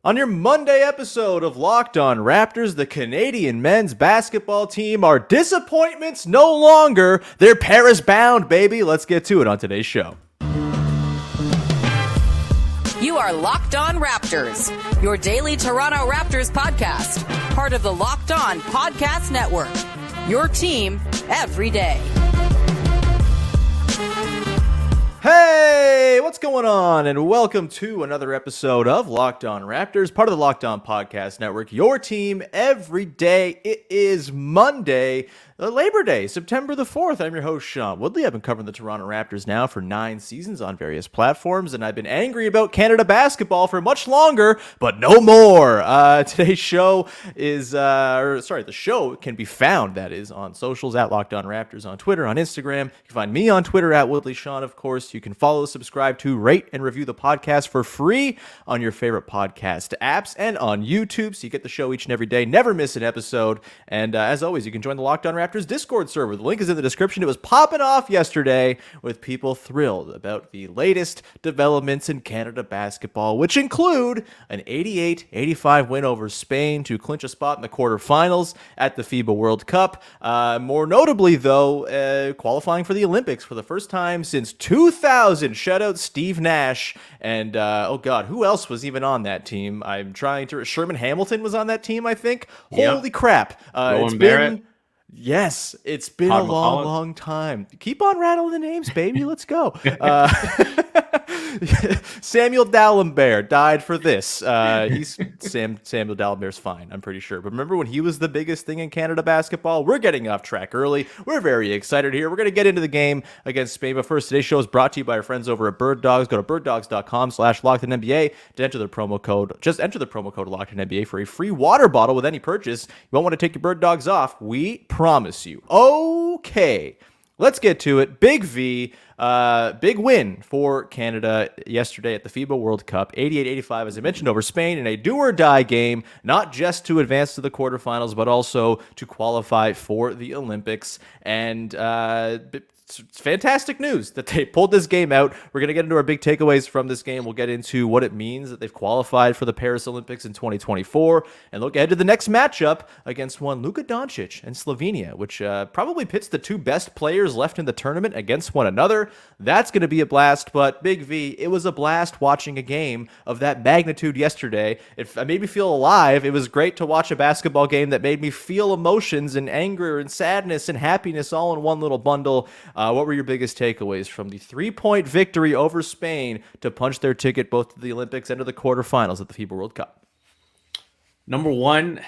On your Monday episode of Locked On Raptors, the Canadian men's basketball team are disappointments no longer. They're Paris-bound, baby. Let's get to it on today's show. You are Locked On Raptors, your daily Toronto Raptors podcast, part of the Locked On Podcast Network, your team every day. Hey, what's going on? And welcome to another episode of Locked On Raptors, part of the Locked On Podcast Network, your team every day. It is Monday, Labor Day, September the 4th. I'm your host, Sean Woodley. I've been covering the Toronto Raptors now for 9 seasons on various platforms, and I've been angry about Canada basketball for much longer, but no more. Today's show is, the show can be found, that is, on socials at Locked On Raptors, on Twitter, on Instagram. You can find me on Twitter at Woodley Sean, of course. You can follow, subscribe to, rate, and review the podcast for free on your favorite podcast apps and on YouTube, so you get the show each and every day. Never miss an episode. And as always, you can join the Locked On Raptors Discord server. The link is in the description. It was popping off yesterday with people thrilled about the latest developments in Canada basketball, which include an 88-85 win over Spain to clinch a spot in the quarterfinals at the FIBA World Cup. More notably, though, qualifying for the Olympics for the first time since 2000. Shout out Steve Nash. And, who else was even on that team? Sherman Hamilton was on that team, I think. Yep. Holy crap. Yes, it's been a long time. Keep on rattling the names, baby. Let's go. Samuel D'Alembert died for this. Samuel D'Alembert's fine, I'm pretty sure. But remember when he was the biggest thing in Canada basketball? We're getting off track early. We're very excited here. We're going to get into the game against Spain. But first, today's show is brought to you by our friends over at Bird Dogs. Go to birddogs.com/LockedOnNBA to enter the promo code. Just enter the promo code LockedOnNBA for a free water bottle with any purchase. You won't want to take your Bird Dogs off. We promise you. Okay, let's get to it. Big V, big win for Canada yesterday at the FIBA World Cup, 88-85, as I mentioned, over Spain in a do-or-die game, not just to advance to the quarterfinals, but also to qualify for the Olympics. And it's fantastic news that they pulled this game out. We're going to get into our big takeaways from this game. We'll get into what it means that they've qualified for the Paris Olympics in 2024 and look ahead to the next matchup against one Luka Doncic and Slovenia, which probably pits the two best players left in the tournament against one another. That's going to be a blast, but Big V, it was a blast watching a game of that magnitude yesterday. It made me feel alive. It was great to watch a basketball game that made me feel emotions and anger and sadness and happiness all in one little bundle. What were your biggest takeaways from the 3-point victory over Spain to punch their ticket both to the Olympics and to the quarterfinals at the FIBA World Cup? Number one,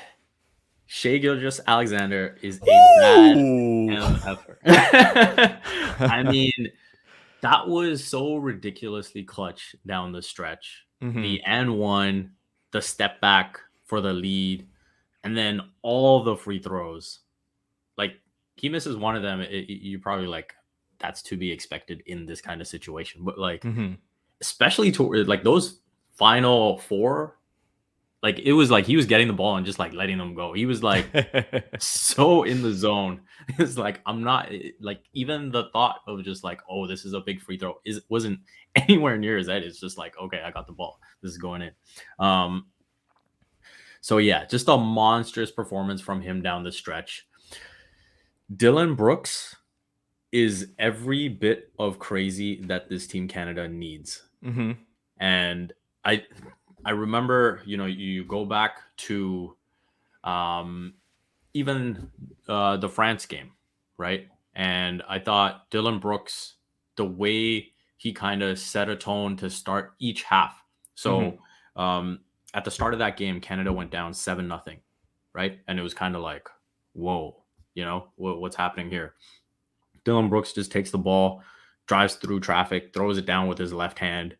Shai Gilgeous-Alexander is a bad MFer. I mean, that was so ridiculously clutch down the stretch. Mm-hmm. The N1, the step back for the lead, and then all the free throws. Like, he misses one of them, you're probably like, that's to be expected in this kind of situation. But like, especially to like those final four, like it was like he was getting the ball and just like letting them go. He was like so in the zone. It's like, I'm not like, even the thought of just like, oh, this is a big free throw wasn't anywhere near his head. It's just like, okay, I got the ball. This is going in. So yeah, just a monstrous performance from him down the stretch. Dillon Brooks is every bit of crazy that this Team Canada needs. Mm-hmm. And I remember, you go back to even the France game, right? And I thought Dillon Brooks, the way he kind of set a tone to start each half. So at the start of that game, Canada went down 7-0, right? And it was kind of like, whoa, what's happening here? Dillon Brooks just takes the ball, drives through traffic, throws it down with his left hand.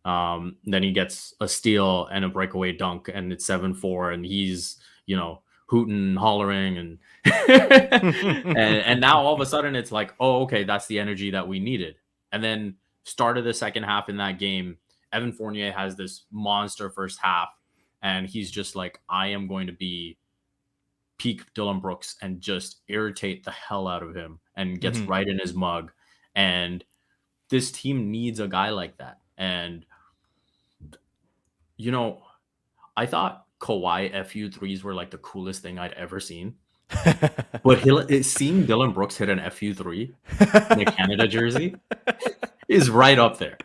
Then he gets a steal and a breakaway dunk, and it's 7-4, and he's, hooting, hollering, and and now all of a sudden it's like, oh, okay, that's the energy that we needed. And then started the second half in that game, Evan Fournier has this monster first half, and he's just like, I am going to be peak Dillon Brooks and just irritate the hell out of him, and gets right in his mug. And this team needs a guy like that. And, I thought Kawhi FU threes were like the coolest thing I'd ever seen. But seeing Dillon Brooks hit an FU three in a Canada jersey is right up there.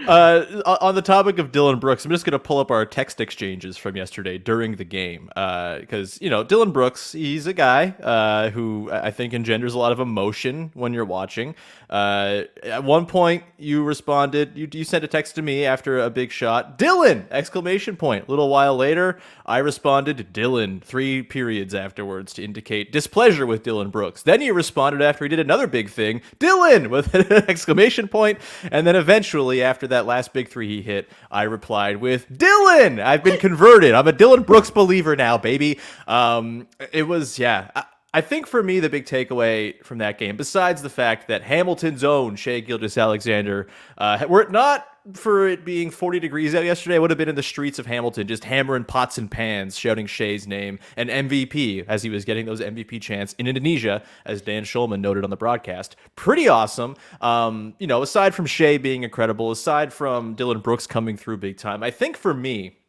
On the topic of Dillon Brooks, I'm just going to pull up our text exchanges from yesterday during the game because, Dillon Brooks, he's a guy who I think engenders a lot of emotion when you're watching. At one point, you responded, you sent a text to me after a big shot, Dillon! Exclamation point. A little while later, I responded, Dillon, 3 periods afterwards to indicate displeasure with Dillon Brooks. Then you responded after he did another big thing, Dillon! With an exclamation point. And then eventually, after that last big 3 he hit, I replied with, Dillon! I've been converted. I'm a Dillon Brooks believer now, baby. It was, yeah. I think for me, the big takeaway from that game, besides the fact that Hamilton's own Shai Gilgeous-Alexander, were it not for it being 40 degrees out yesterday, I would have been in the streets of Hamilton just hammering pots and pans, shouting Shai's name and MVP as he was getting those MVP chants in Indonesia, as Dan Schulman noted on the broadcast. Pretty awesome. Aside from Shai being incredible, aside from Dillon Brooks coming through big time, I think for me,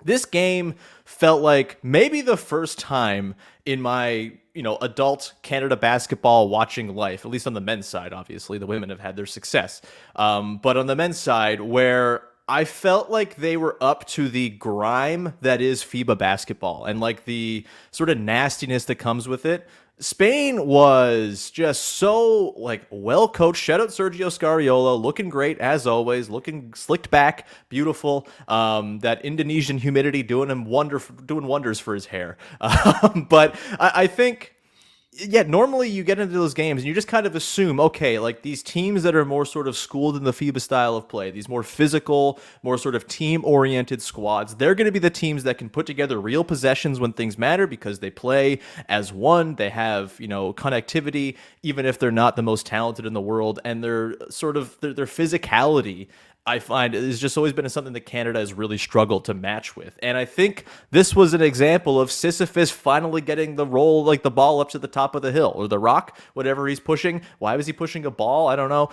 this game felt like maybe the first time in my, adult Canada basketball watching life, at least on the men's side, obviously. The women have had their success. But on the men's side, where I felt like they were up to the grime that is FIBA basketball and like the sort of nastiness that comes with it. Spain was just so well coached. Shout out Sergio Scariolo, looking great as always, looking slicked back, beautiful. That Indonesian humidity doing wonders for his hair. But I think. Yeah, normally you get into those games and you just kind of assume, okay, like these teams that are more sort of schooled in the FIBA style of play, these more physical, more sort of team-oriented squads, they're going to be the teams that can put together real possessions when things matter because they play as one, they have, connectivity, even if they're not the most talented in the world, and their physicality, I find, has just always been something that Canada has really struggled to match with. And I think this was an example of Sisyphus finally getting the roll, like the ball up to the top of the hill, or the rock, whatever he's pushing. Why was he pushing a ball? I don't know.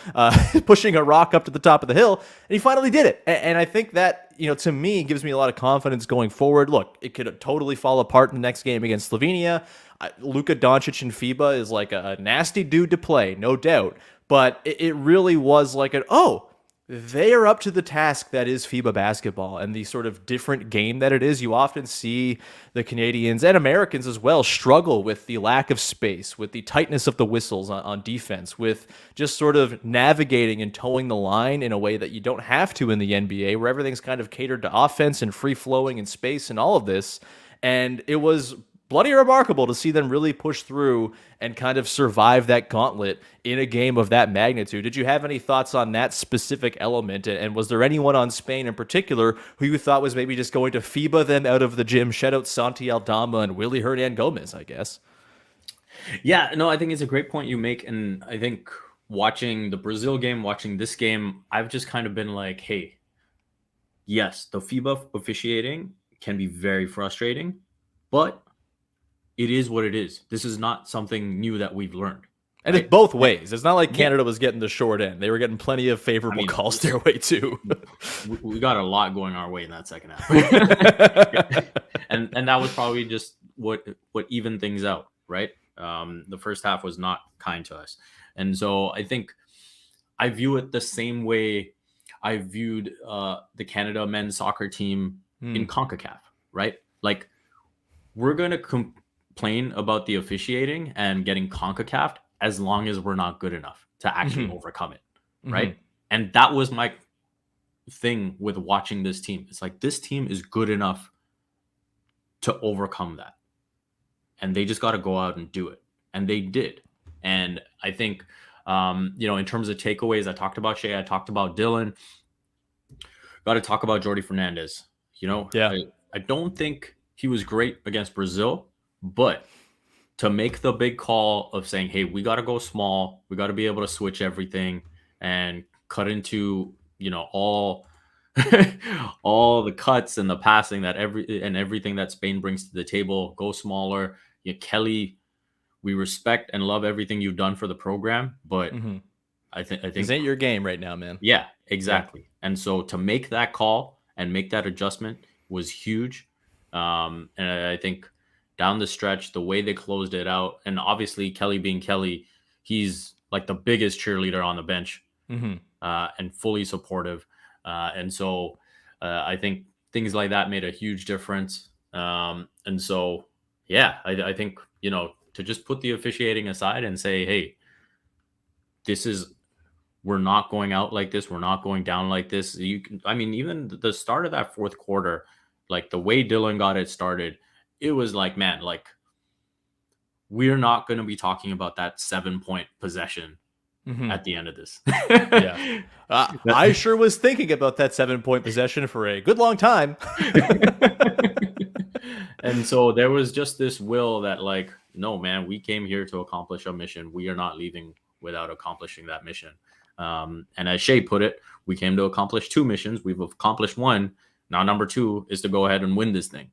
Pushing a rock up to the top of the hill, and he finally did it. And I think that, to me, gives me a lot of confidence going forward. Look, it could totally fall apart in the next game against Slovenia. Luka Doncic in FIBA is like a nasty dude to play, no doubt. But it really was like they are up to the task that is FIBA basketball and the sort of different game that it is. You often see the Canadians and Americans as well struggle with the lack of space, with the tightness of the whistles on defense, with just sort of navigating and towing the line in a way that you don't have to in the NBA, where everything's kind of catered to offense and free-flowing and space and all of this. And it was bloody remarkable to see them really push through and kind of survive that gauntlet in a game of that magnitude. Did you have any thoughts on that specific element? And was there anyone on Spain in particular who you thought was maybe just going to FIBA them out of the gym? Shout out Santi Aldama and Willie Hernan Gomez, I guess. Yeah, no, I think it's a great point you make. And I think watching the Brazil game, watching this game, I've just kind of been like, hey, yes, the FIBA officiating can be very frustrating, but it is what it is. This is not something new that we've learned. And it's both ways. It's not like Canada was getting the short end. They were getting plenty of favorable calls their way too. We got a lot going our way in that second half. and that was probably just what evened things out, right? The first half was not kind to us. And so I think I view it the same way I viewed the Canada men's soccer team in CONCACAF, right? Like, we're going to complain about the officiating and getting CONCACAF as long as we're not good enough to actually overcome it, right? And that was my thing with watching this team. It's like, this team is good enough to overcome that. And they just got to go out and do it. And they did. And I think, in terms of takeaways, I talked about Shai, I talked about Dillon. Got to talk about Jordi Fernandez. I don't think he was great against Brazil, but to make the big call of saying, hey, we got to go small, we got to be able to switch everything and cut into, all the cuts and the passing that everything that Spain brings to the table, go smaller. Kelly, we respect and love everything you've done for the program, but I think this ain't your game right now, man. Yeah, exactly. Yeah. And so to make that call and make that adjustment was huge. And I think down the stretch, the way they closed it out, and obviously Kelly being Kelly, he's like the biggest cheerleader on the bench, and fully supportive. And so I think things like that made a huge difference. And so, yeah, I think, to just put the officiating aside and say, hey, we're not going out like this. We're not going down like this. Even the start of that fourth quarter, like the way Dillon got it started, it was like, man, like we're not going to be talking about that 7-point possession at the end of this. Yeah. I sure was thinking about that 7-point possession for a good long time. And so there was just this will that, like, no, man, we came here to accomplish a mission. We are not leaving without accomplishing that mission. And as Shai put it, we came to accomplish 2 missions. We've accomplished 1. Now, number 2 is to go ahead and win this thing.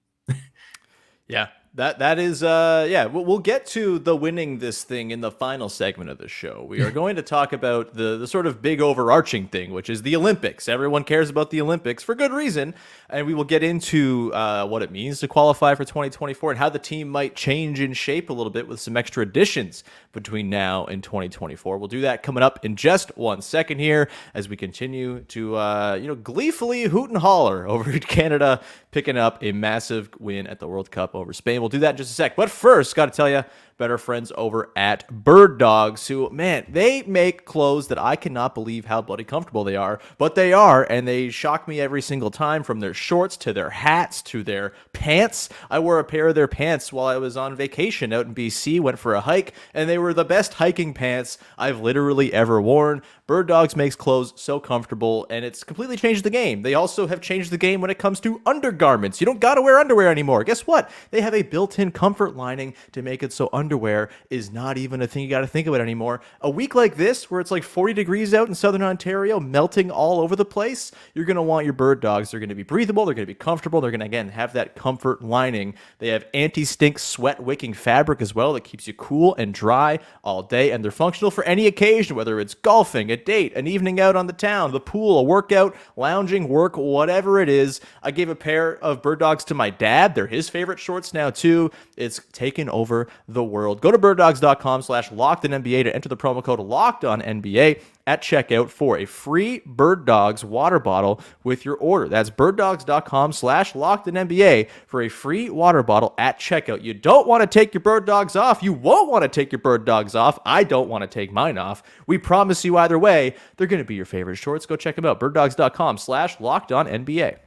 Yeah. That is, we'll get to the winning this thing in the final segment of the show. We are going to talk about the sort of big overarching thing, which is the Olympics. Everyone cares about the Olympics for good reason. And we will get into what it means to qualify for 2024 and how the team might change in shape a little bit with some extra additions between now and 2024. We'll do that coming up in just 1 second here as we continue to, gleefully hoot and holler over Canada, picking up a massive win at the World Cup over Spain. We'll do that in just a sec. But first, got to tell you about our friends over at Bird Dogs, who, man, they make clothes that I cannot believe how bloody comfortable they are. But they are, and they shock me every single time, from their shorts to their hats to their pants. I wore a pair of their pants while I was on vacation out in BC, went for a hike, and they were the best hiking pants I've literally ever worn. Bird Dogs makes clothes so comfortable, and it's completely changed the game. They also have changed the game when it comes to undergarments. You don't gotta wear underwear anymore. Guess what? They have a built-in comfort lining to make it so underwear is not even a thing you gotta think about anymore. A week like this, where it's like 40 degrees out in southern Ontario, melting all over the place, you're gonna want your Bird Dogs. They're gonna be breathable, they're gonna be comfortable, they're gonna, again, have that comfort lining. They have anti-stink, sweat-wicking fabric as well that keeps you cool and dry all day, and they're functional for any occasion, whether it's golfing, a date, an evening out on the town, the pool, a workout, lounging, work, whatever it is. I gave a pair of Bird Dogs to my dad. They're his favorite shorts now too. It's taken over the world. Go to birddogs.com/LockedOnNBA to enter the promo code LockedOnNBA at checkout for a free Bird Dogs water bottle with your order. That's birddogs.com/LockedOnNBA for a free water bottle at checkout. You don't want to take your Bird Dogs off. You won't want to take your Bird Dogs off. I don't want to take mine off. We promise you either way, they're going to be your favorite shorts. Go check them out. birddogs.com/LockedOnNBA.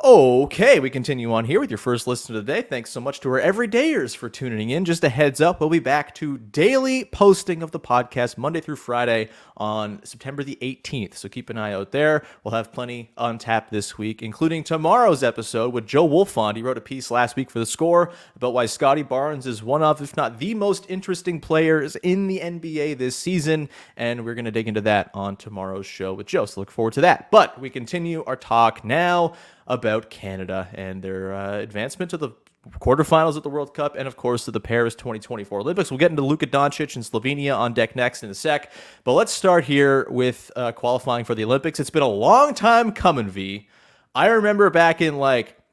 Okay, we continue on here with your first listen of the day. Thanks so much to our everydayers for tuning in. Just a heads up, we'll be back to daily posting of the podcast Monday through Friday on September the 18th. So keep an eye out there. We'll have plenty on tap this week, including tomorrow's episode with Joe Wolfond. He wrote a piece last week for The Score about why Scotty Barnes is one of, if not the most interesting players in the NBA this season. And we're going to dig into that on tomorrow's show with Joe. So look forward to that. But we continue our talk now about Canada and their advancement to the quarterfinals at the World Cup and, of course, to the Paris 2024 Olympics. We'll get into Luka Doncic and Slovenia on deck next in a sec. But let's start here with qualifying for the Olympics. It's been a long time coming, V. I remember back in,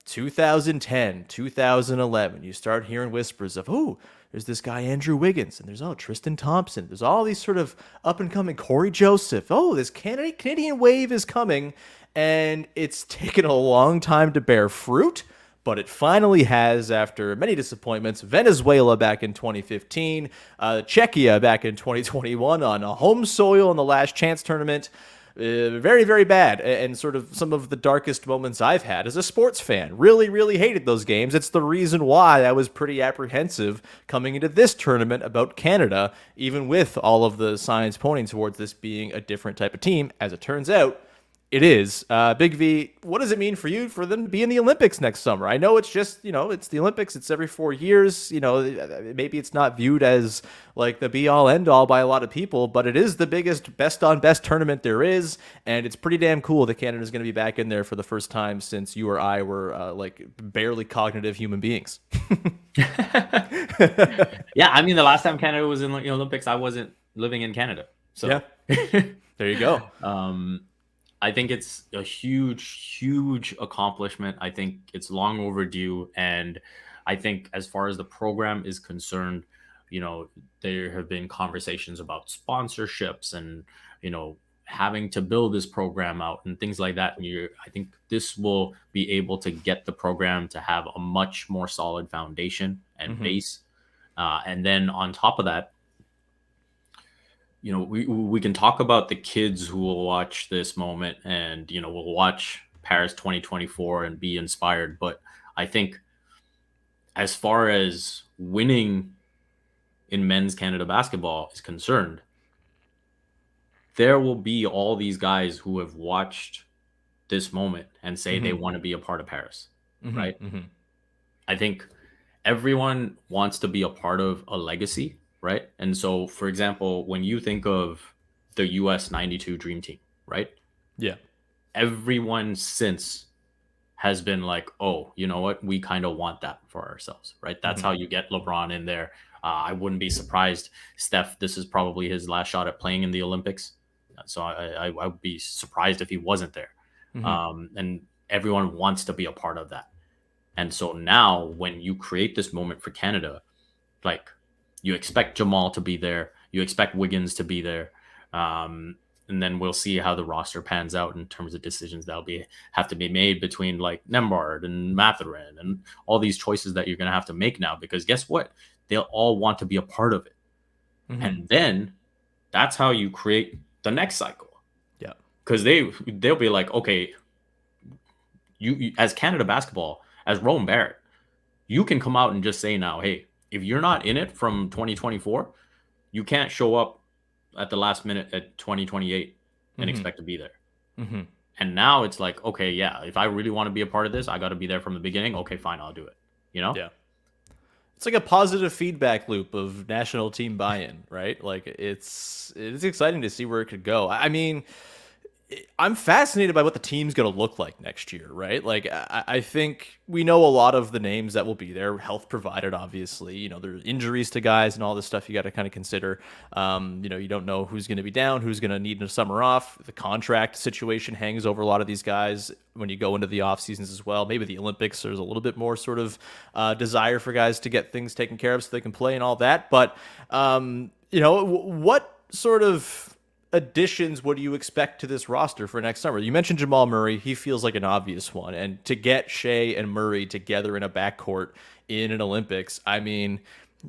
2010, 2011, you start hearing whispers of, there's this guy, Andrew Wiggins, and there's, Tristan Thompson. There's all these sort of up-and-coming Corey Joseph. This Canadian wave is coming. And it's taken a long time to bear fruit, but it finally has after many disappointments. Venezuela back in 2015, Czechia back in 2021 on a home soil in the Last Chance tournament. Very, very bad, and sort of some of the darkest moments I've had as a sports fan. Really, really hated those games. It's the reason why I was pretty apprehensive coming into this tournament about Canada, even with all of the signs pointing towards this being a different type of team. As it turns out, it is. Big V, what does it mean for you for them to be in the Olympics next summer? I know it's just, it's the Olympics. It's every 4 years. Maybe it's not viewed as like the be-all, end-all by a lot of people, but it is the biggest best-on-best tournament there is, and it's pretty damn cool that Canada's going to be back in there for the first time since you or I were, barely cognitive human beings. Yeah, the last time Canada was in the Olympics, I wasn't living in Canada. So yeah. There you go. I think it's a huge, huge accomplishment. I think it's long overdue. And I think as far as the program is concerned, there have been conversations about sponsorships and, having to build this program out and things like that. And I think this will be able to get the program to have a much more solid foundation and base. And then on top of that, we can talk about the kids who will watch this moment and, will watch Paris 2024 and be inspired. But I think as far as winning in men's Canada basketball is concerned, there will be all these guys who have watched this moment and say they want to be a part of Paris, right? I think everyone wants to be a part of a legacy, right? And so, for example, when you think of the US 92 Dream Team, right? Yeah. Everyone since has been like, oh, you know what? We kind of want that for ourselves, right? That's how you get LeBron in there. I wouldn't be surprised. Steph, this is probably his last shot at playing in the Olympics. So I would be surprised if he wasn't there. And everyone wants to be a part of that. And so now when you create this moment for Canada, like you expect Jamal to be there, you expect Wiggins to be there. And then we'll see how the roster pans out in terms of decisions that'll have to be made between like Nembhard and Mathurin and all these choices that you're going to have to make now, because guess what? They'll all want to be a part of it. And then that's how you create the next cycle. Yeah. Because they'll be like, okay, you as Canada basketball, as Rome Barrett, you can come out and just say now, hey, if you're not in it from 2024, you can't show up at the last minute at 2028 and expect to be there. And now it's like, okay, yeah, if I really want to be a part of this, I got to be there from the beginning. Okay, fine, I'll do it. Yeah. It's like a positive feedback loop of national team buy-in, right? Like it's exciting to see where it could go. I mean, I'm fascinated by what the team's going to look like next year, right? Like, I think we know a lot of the names that will be there, health provided, obviously. There's injuries to guys and all this stuff you got to kind of consider. You don't know who's going to be down, who's going to need a summer off. The contract situation hangs over a lot of these guys when you go into the off seasons as well. Maybe the Olympics, there's a little bit more sort of desire for guys to get things taken care of so they can play and all that. But, what sort of additions would you expect to this roster for next summer? You mentioned Jamal Murray. He feels like an obvious one. And to get Shai and Murray together in a backcourt in an Olympics, I mean,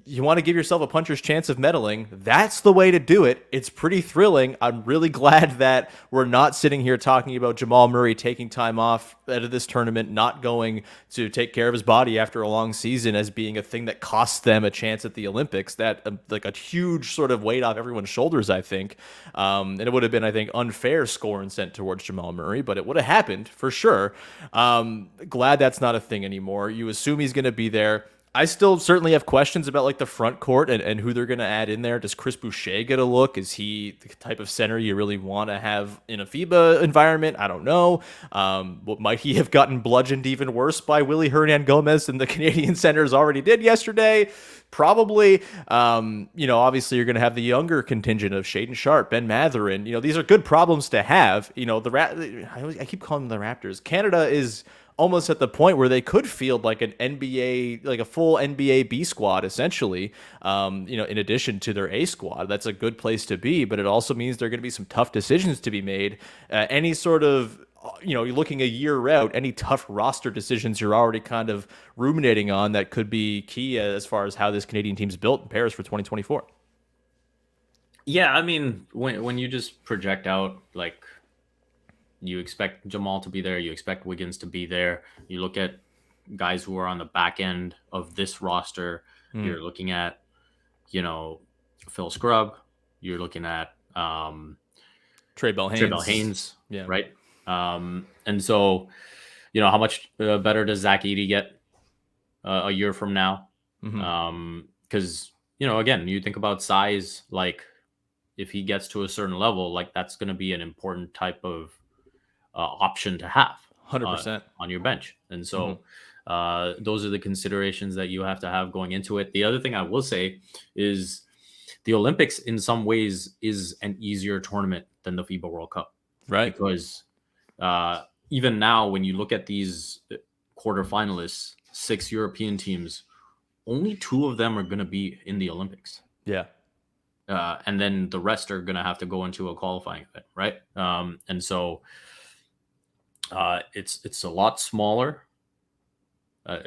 you want to give yourself a puncher's chance of medaling. That's the way to do it. It's pretty thrilling. I'm really glad that we're not sitting here talking about Jamal Murray taking time off out of this tournament, not going to take care of his body after a long season as being a thing that costs them a chance at the Olympics. That like a huge sort of weight off everyone's shoulders, I think. And it would have been, I think, unfair score and sent towards Jamal Murray, but it would have happened for sure. Glad that's not a thing anymore. You assume he's going to be there. I still certainly have questions about like the front court and who they're going to add in there. Does Chris Boucher get a look? Is he the type of center you really want to have in a FIBA environment? I don't know. Might he have gotten bludgeoned even worse by Willie Hernan-Gomez than the Canadian centers already did yesterday? Probably. Obviously you're going to have the younger contingent of Shaedon Sharpe, Ben Mathurin. These are good problems to have. I keep calling them the Raptors. Canada is almost at the point where they could field like an NBA, like a full NBA B squad, essentially, in addition to their A squad. That's a good place to be, but it also means there are going to be some tough decisions to be made. Any sort of, you're looking a year out, any tough roster decisions you're already kind of ruminating on that could be key as far as how this Canadian team's built in Paris for 2024. Yeah, I mean, when you just project out, like, you expect Jamal to be there. You expect Wiggins to be there. You look at guys who are on the back end of this roster. You're looking at, Phil Scrubb. You're looking at Trey Bell Haynes, yeah, right? And so, how much better does Zach Edey get a year from now? Because, again, you think about size, like if he gets to a certain level, like that's going to be an important type of option to have 100% on your bench. And so those are the considerations that you have to have going into it. The other thing I will say is the Olympics in some ways is an easier tournament than the FIBA World Cup. Right. Because Even now, when you look at these quarterfinalists, 6 European teams, only 2 of them are going to be in the Olympics. Yeah. And then the rest are going to have to go into a qualifying event, right? And so it's a lot smaller.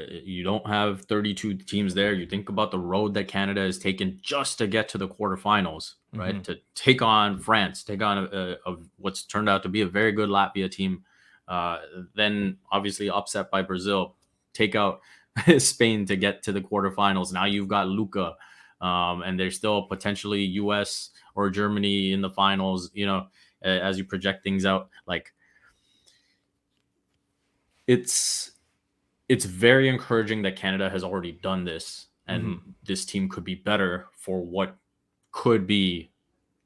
You don't have 32 teams there. You think about the road that Canada has taken just to get to the quarterfinals, right? Mm-hmm. To take on France, take on what's turned out to be a very good Latvia team. Then obviously upset by Brazil, take out Spain to get to the quarterfinals. Now you've got Luka, and there's still potentially US or Germany in the finals, as you project things out. Like, it's very encouraging that Canada has already done this, and this team could be better for what could be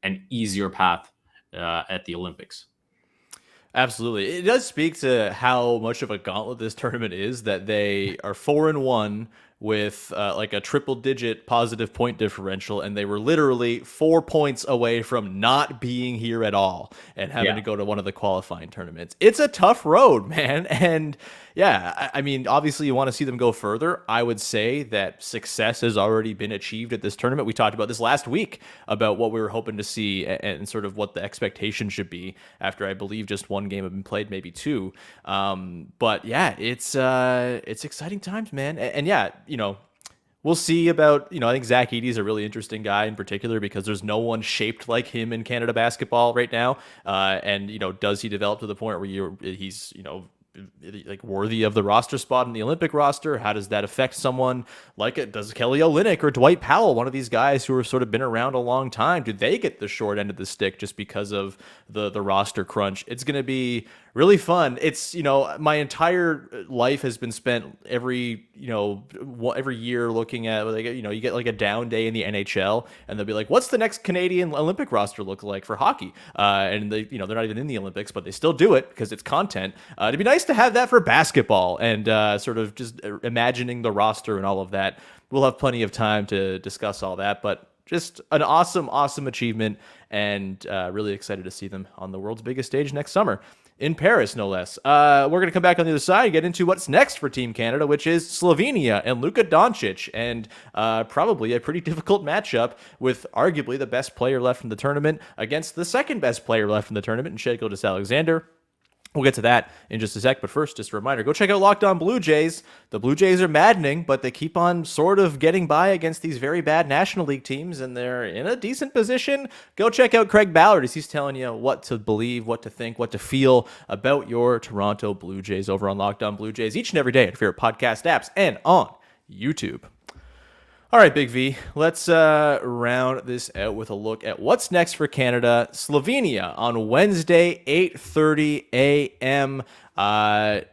an easier path at the Olympics. Absolutely. It does speak to how much of a gauntlet this tournament is, that they are 4-1 with like a triple-digit positive point differential, and they were literally 4 points away from not being here at all and having to go to one of the qualifying tournaments. It's a tough road, man. And yeah, I mean, obviously you want to see them go further. I would say that success has already been achieved at this tournament. We talked about this last week about what we were hoping to see and sort of what the expectation should be after, I believe, just one game had been played, maybe 2. But yeah, it's exciting times, man. And yeah, we'll see about, I think Zach Edey is a really interesting guy in particular because there's no one shaped like him in Canada basketball right now. And, does he develop to the point where he's, like worthy of the roster spot in the Olympic roster? How does that affect someone like does Kelly Olynyk or Dwight Powell, one of these guys who have sort of been around a long time? Do they get the short end of the stick just because of the roster crunch? It's going to be really fun. It's, my entire life has been spent every year looking at, like, you get like a down day in the NHL and they'll be like, what's the next Canadian Olympic roster look like for hockey? And they, they're not even in the Olympics, but they still do it because it's content. It'd be nice to have that for basketball and sort of just imagining the roster and all of that. We'll have plenty of time to discuss all that, but just an awesome achievement, and really excited to see them on the world's biggest stage next summer in Paris, no less. We're going to come back on the other side and get into what's next for Team Canada, which is Slovenia and Luka Doncic, and probably a pretty difficult matchup with arguably the best player left in the tournament against the second best player left in the tournament, Shai Gilgeous-Alexander. We'll get to that in just a sec, but first, just a reminder, go check out Locked On Blue Jays. The Blue Jays are maddening, but they keep on sort of getting by against these very bad National League teams, and they're in a decent position. Go check out Craig Ballard as he's telling you what to believe, what to think, what to feel about your Toronto Blue Jays over on Locked On Blue Jays each and every day at your favorite podcast apps and on YouTube. All right, Big V, let's round this out with a look at what's next for Canada. Slovenia on Wednesday, 8:30 a.m.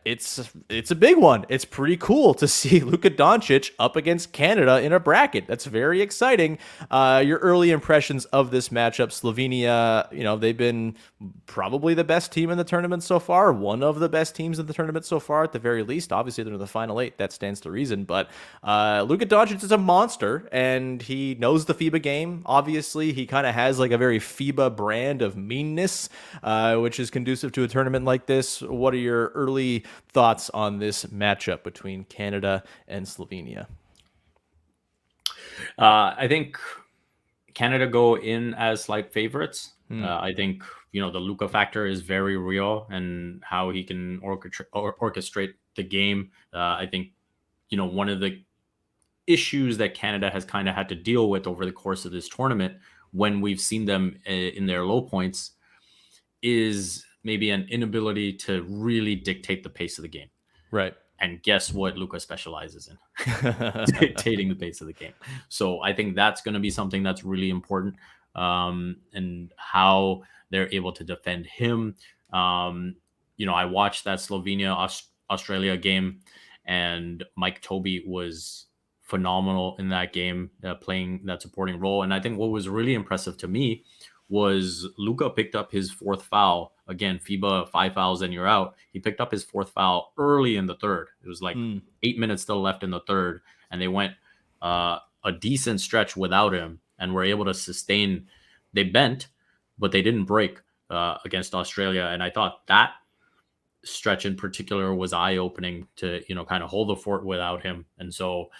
It's a big one. It's pretty cool to see Luka Doncic up against Canada in a bracket. That's very exciting. Your early impressions of this matchup, Slovenia, they've been probably the best team in the tournament so far, one of the best teams in the tournament so far at the very least. Obviously, they're in the final 8. That stands to reason. But Luka Doncic is a monster, and he knows the FIBA game. Obviously, he kind of has like a very FIBA brand of meanness, which is conducive to a tournament like this. What are your early thoughts on this matchup between Canada and Slovenia? I think Canada go in as slight favorites. I think, the Luka factor is very real, and how he can orchestrate the game. I think, one of the issues that Canada has kind of had to deal with over the course of this tournament, when we've seen them in their low points, is maybe an inability to really dictate the pace of the game. Right. And guess what Luka specializes in? Dictating the pace of the game. So I think that's going to be something that's really important, and how they're able to defend him. I watched that Slovenia-Australia game, and Mike Tobey was phenomenal in that game, playing that supporting role. And I think what was really impressive to me was Luka picked up his 4th foul. Again, FIBA 5 fouls and you're out. He picked up his 4th foul early in the third. It was like 8 minutes still left in the third, and they went a decent stretch without him and were able to sustain. They bent, but they didn't break against Australia. And I thought that stretch in particular was eye-opening to, kind of hold the fort without him. And so,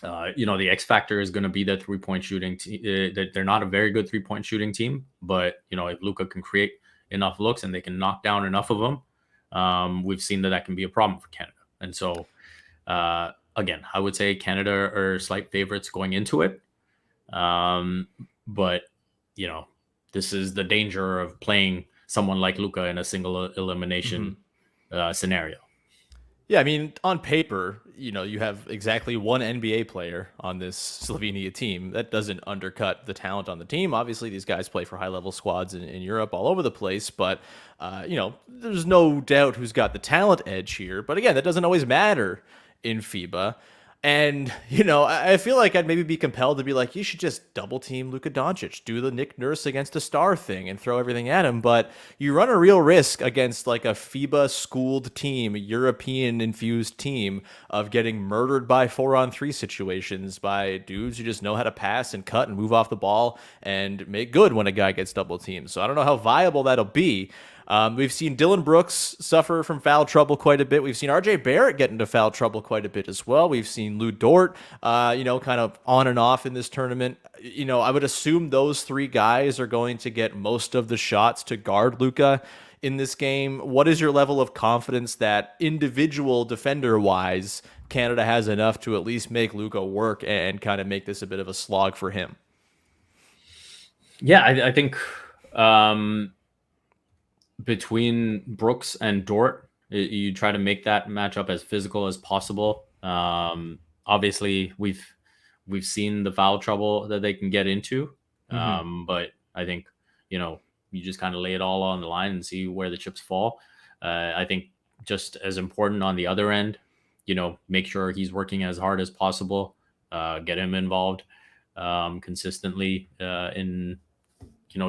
the X factor is going to be the 3-point shooting. They're not a very good 3-point shooting team, but, if Luka can create enough looks and they can knock down enough of them, we've seen that can be a problem for Canada. And so, again, I would say Canada are slight favorites going into it. But, this is the danger of playing someone like Luka in a single elimination scenario. Yeah, I mean, on paper, you have exactly one NBA player on this Slovenia team. That doesn't undercut the talent on the team. Obviously, these guys play for high-level squads in Europe all over the place, but, there's no doubt who's got the talent edge here. But again, that doesn't always matter in FIBA. And, I feel like I'd maybe be compelled to be like, you should just double team Luka Doncic, do the Nick Nurse against a star thing and throw everything at him. But you run a real risk against like a FIBA schooled team, a European infused team, of getting murdered by 4-on-3 situations by dudes who just know how to pass and cut and move off the ball and make good when a guy gets double teamed. So I don't know how viable that'll be. We've seen Dillon Brooks suffer from foul trouble quite a bit. We've seen RJ Barrett get into foul trouble quite a bit as well. We've seen Lou Dort, kind of on and off in this tournament. I would assume those three guys are going to get most of the shots to guard Luka in this game. What is your level of confidence that individual defender-wise, Canada has enough to at least make Luka work and kind of make this a bit of a slog for him? Yeah, I think between Brooks and Dort, you try to make that matchup as physical as possible. Obviously, we've seen the foul trouble that they can get into, but I think you just kind of lay it all on the line and see where the chips fall. I think just as important on the other end, make sure he's working as hard as possible, get him involved consistently in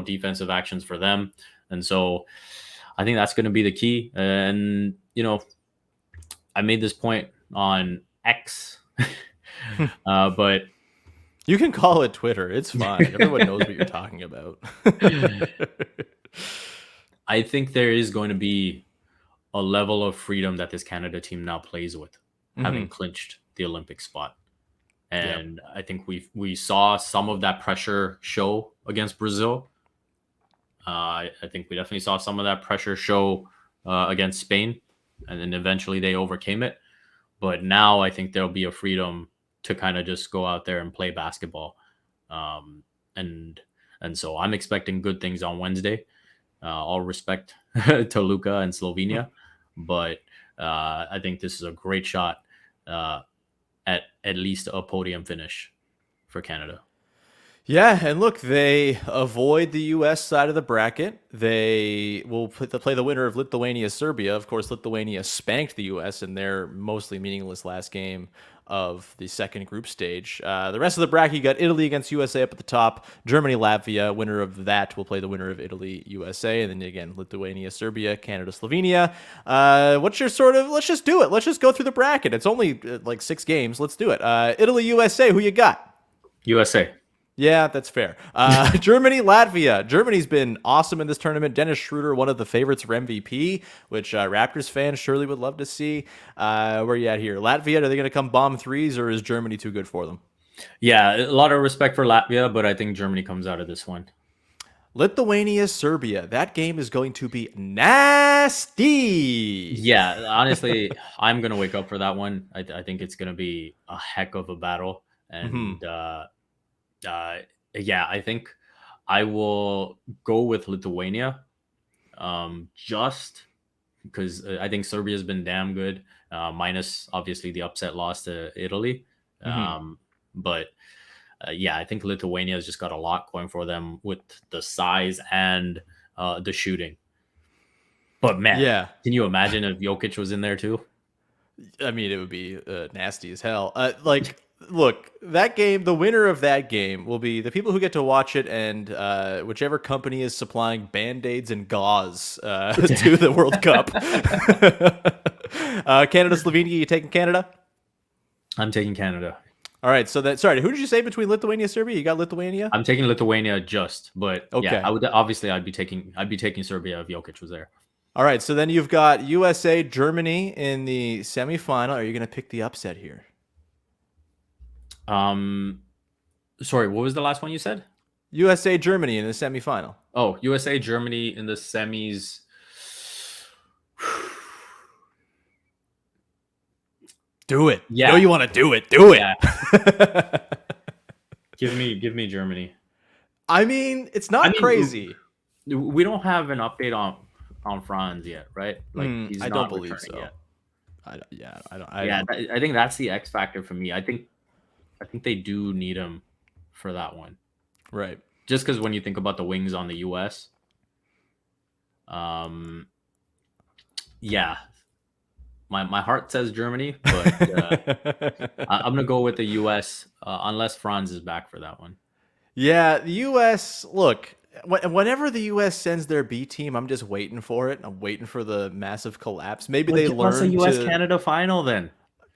defensive actions for them. And so I think that's going to be the key. And, I made this point on X, but you can call it Twitter. It's fine. Everyone knows what you're talking about. I think there is going to be a level of freedom that this Canada team now plays with, having clinched the Olympic spot. And I think we saw some of that pressure show against Brazil. I think we definitely saw some of that pressure show against Spain, and then eventually they overcame it. But now I think there'll be a freedom to kind of just go out there and play basketball. And so I'm expecting good things on Wednesday. All respect to Luka and Slovenia, but I think this is a great shot at least a podium finish for Canada. Yeah, and look, they avoid the U.S. side of the bracket. They will play the winner of Lithuania-Serbia. Of course, Lithuania spanked the U.S. in their mostly meaningless last game of the second group stage. The rest of the bracket, you got Italy against USA up at the top. Germany-Latvia, winner of that will play the winner of Italy-USA. And then again, Lithuania-Serbia, Canada-Slovenia. What's your let's just do it. Let's just go through the bracket. It's only like 6 games. Let's do it. Italy-USA, who you got? USA. Yeah, that's fair. Germany, Latvia. Germany's been awesome in this tournament. Dennis Schroeder, one of the favorites for MVP, which Raptors fans surely would love to see. Where are you at here? Latvia, are they going to come bomb threes, or is Germany too good for them? Yeah, a lot of respect for Latvia, but I think Germany comes out of this one. Lithuania, Serbia. That game is going to be nasty. Yeah, honestly, I'm going to wake up for that one. I think it's going to be a heck of a battle. And yeah, I think I will go with Lithuania, just because I think Serbia has been damn good, minus obviously the upset loss to Italy. But yeah, I think Lithuania has just got a lot going for them with the size and the shooting. But man, can you imagine if Jokic was in there too? I mean, it would be nasty as hell. Look, that game, the winner of that game will be the people who get to watch it, and whichever company is supplying Band-Aids and gauze to the World Cup. Canada, Slovenia, you taking Canada? I'm taking Canada. All right, so sorry, who did you say between Lithuania and Serbia? You got Lithuania? I'm taking Lithuania but okay. yeah, I'd be taking Serbia if Jokic was there. All right, so then you've got USA, Germany in the semifinal. Are you going to pick the upset here? Sorry, what was the last one you said? USA, Germany in the semifinal. Oh, USA, Germany in the semis. Do it. Yeah. You know you want to do it. Do it. Yeah. Give me Germany. I mean, it's not crazy. We don't have an update on Franz yet, right? Like he's I not don't believe returning so. yet. I I think that's the X factor for me. I think they do need him for that one. Right. Just because when you think about the wings on the US, yeah, my heart says Germany, but I'm gonna go with the US unless Franz is back for that one. Yeah, the US. Look, whenever the US sends their B team, I'm just waiting for it. I'm waiting for the massive collapse. Maybe they Give us a learn US to. Canada final then.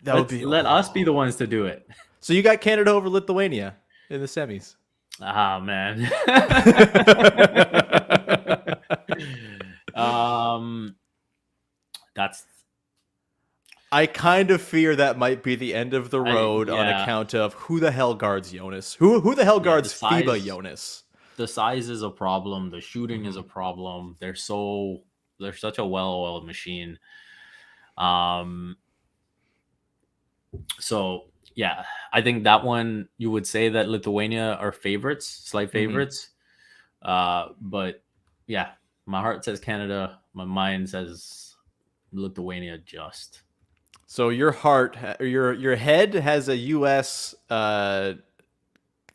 Let us be the ones to do it. So you got Canada over Lithuania in the semis. Ah, man. That's. I kind of fear that might be the end of the road on account of who the hell guards Jonas? Who the hell guards FIBA Jonas? The size is a problem. The shooting is a problem. They're such a well-oiled machine. So yeah, I think that one you would say that Lithuania are favorites, slight favorites. But yeah, my heart says Canada. My mind says Lithuania just. So your heart, your head has a U.S.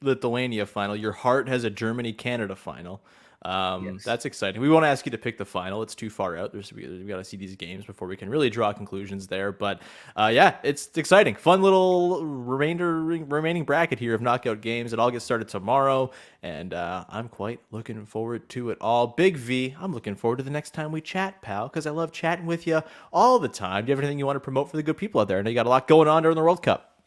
Lithuania final. Your heart has a Germany Canada final. Yes. That's exciting. We won't ask you to pick the final. It's too far out. We got to see these games before we can really draw conclusions there. But yeah, it's exciting. Fun little remaining bracket here of knockout games. It all gets started tomorrow, and I'm quite looking forward to it all. Big V, I'm looking forward to the next time we chat, pal, because I love chatting with you all the time. Do you have anything you want to promote for the good people out there? I know you got a lot going on during the World Cup.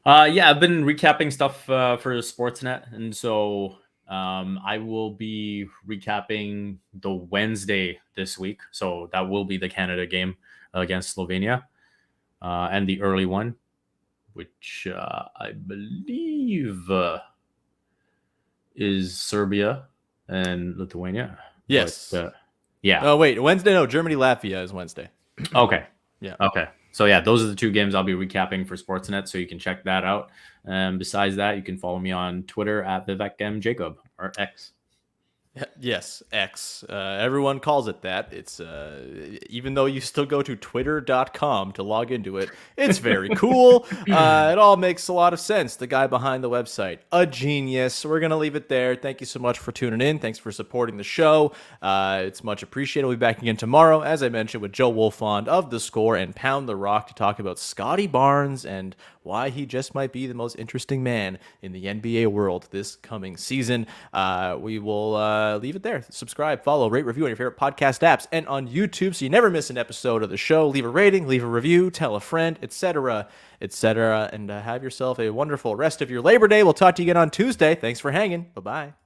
Yeah, I've been recapping stuff for Sportsnet, and so I will be recapping the Wednesday this week. So that will be the Canada game against Slovenia, and the early one, which I believe is Serbia and Lithuania. Yes. But, yeah. Oh wait, Wednesday? No, Germany Latvia is Wednesday. Okay. Yeah. Okay. So yeah, those are the two games I'll be recapping for Sportsnet, so you can check that out. And besides that, you can follow me on Twitter at Vivek Jacob or X. Yes, X. Everyone calls it that. It's even though you still go to twitter.com to log into it, it's very cool. It all makes a lot of sense. The guy behind the website, a genius. We're going to leave it there. Thank you so much for tuning in. Thanks for supporting the show. It's much appreciated. We'll be back again tomorrow, as I mentioned, with Joe Wolfond of The Score and Pound the Rock to talk about Scotty Barnes and why he just might be the most interesting man in the NBA world this coming season. We will leave it there. Subscribe, follow, rate, review on your favorite podcast apps and on YouTube so you never miss an episode of the show. Leave a rating, leave a review, tell a friend, etc., etc., and have yourself a wonderful rest of your Labor Day. We'll talk to you again on Tuesday. Thanks for hanging. Bye-bye.